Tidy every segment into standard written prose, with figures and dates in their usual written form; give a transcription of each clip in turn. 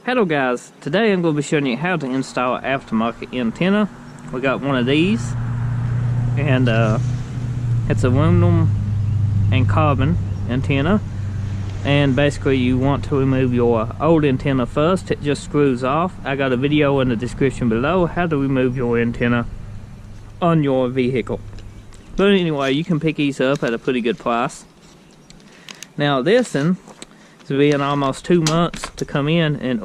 Hello guys, today I'm going to be showing you how to install an aftermarket antenna. We got one of these, and it's aluminum and carbon antenna, and basically you want to remove your old antenna first. It just screws off. I got a video in the description below how to remove your antenna on your vehicle. But anyway, you can pick these up at a pretty good price. Now this one is being almost 2 months to come in, and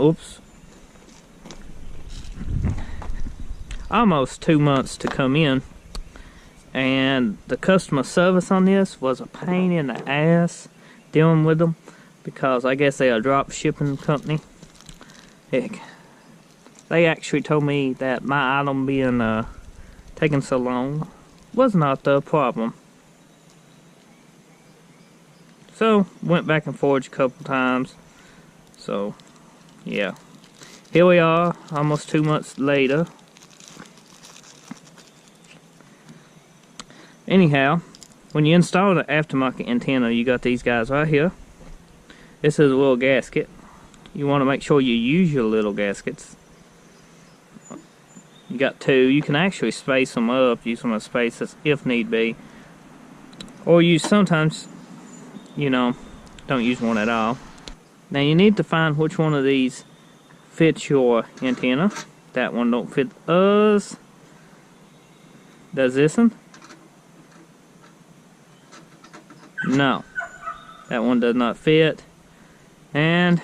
almost 2 months to come in, and the customer service on this was a pain in the ass dealing with them, because I guess they're a drop shipping company. Heck, they actually told me that my item being taking so long was not the problem. So went back and forth a couple times. So yeah, here we are almost 2 months later. Anyhow, when you install the aftermarket antenna, you got these guys right here. This is a little gasket. You want to make sure you use your little gaskets. You got two. You can actually space them up, use them as spaces if need be, or use sometimes, you know, don't use one at all. Now you need to find which one of these fits your antenna. That one don't fit us. Does this one? No, that one does not fit, and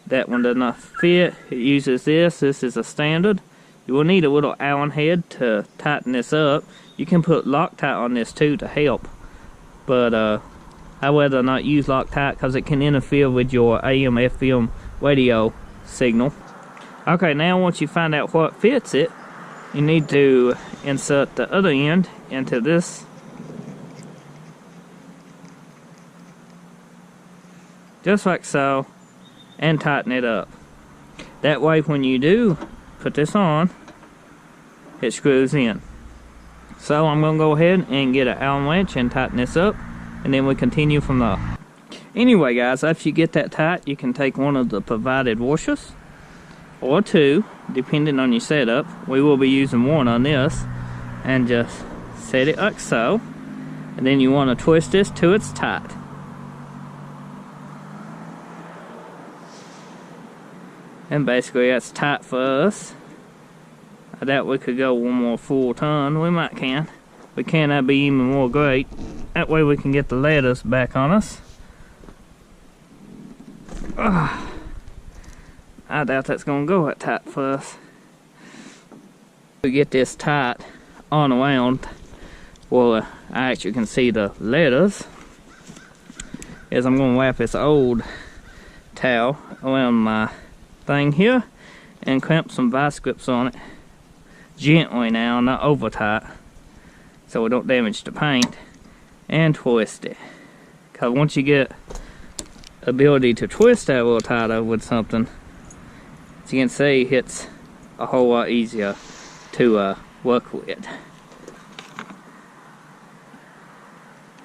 that one does not fit. It uses this. This is a standard. You will need a little Allen head to tighten this up. You can put Loctite on this too to help, but I'd rather not use Loctite because it can interfere with your AM FM radio signal. Okay, now once you find out what fits it, you need to insert the other end into this, just like so, and tighten it up. That way when you do put this on, it screws in. So I'm going to go ahead and get an Allen wrench and tighten this up, and then we continue from there. Anyway guys, after you get that tight, you can take one of the provided washers, or two, depending on your setup. We will be using one on this, and just set it like so, and then you want to twist this till it's tight. And basically that's tight for us. I doubt we could go one more full ton. We might can. We can, that'd be even more great. That way we can get the letters back on us. I doubt that's gonna go that tight for us. We get this tight on around, well, I actually can see the letters. Is I'm gonna wrap this old towel around my thing here and clamp some vice grips on it gently now, not over tight, so we don't damage the paint, and twist it, because once you get ability to twist that a little tighter with something, as you can see, it's a whole lot easier to work with.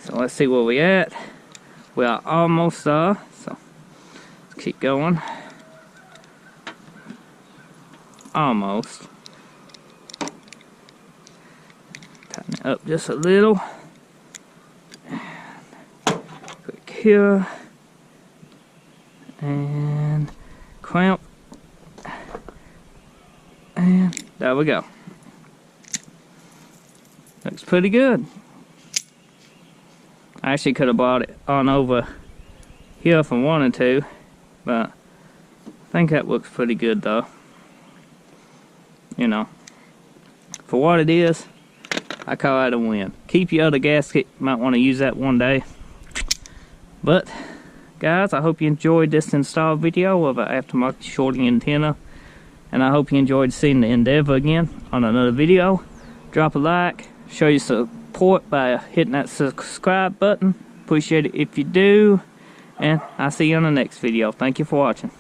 So let's see where we at. We are almost there, so let's keep going. Almost. Tighten it up just a little. Click here. And clamp. And there we go. Looks pretty good. I actually could have brought it on over here if I wanted to, but I think that looks pretty good though. You know, for what it is, I call it a win. Keep your other gasket, might want to use that one day. But guys, I hope you enjoyed this install video of an aftermarket Shorty antenna, and I hope you enjoyed seeing the endeavor again on another video. Drop a like, show your support by hitting that subscribe button. Appreciate it if you do, and I'll see you on the next video. Thank you for watching.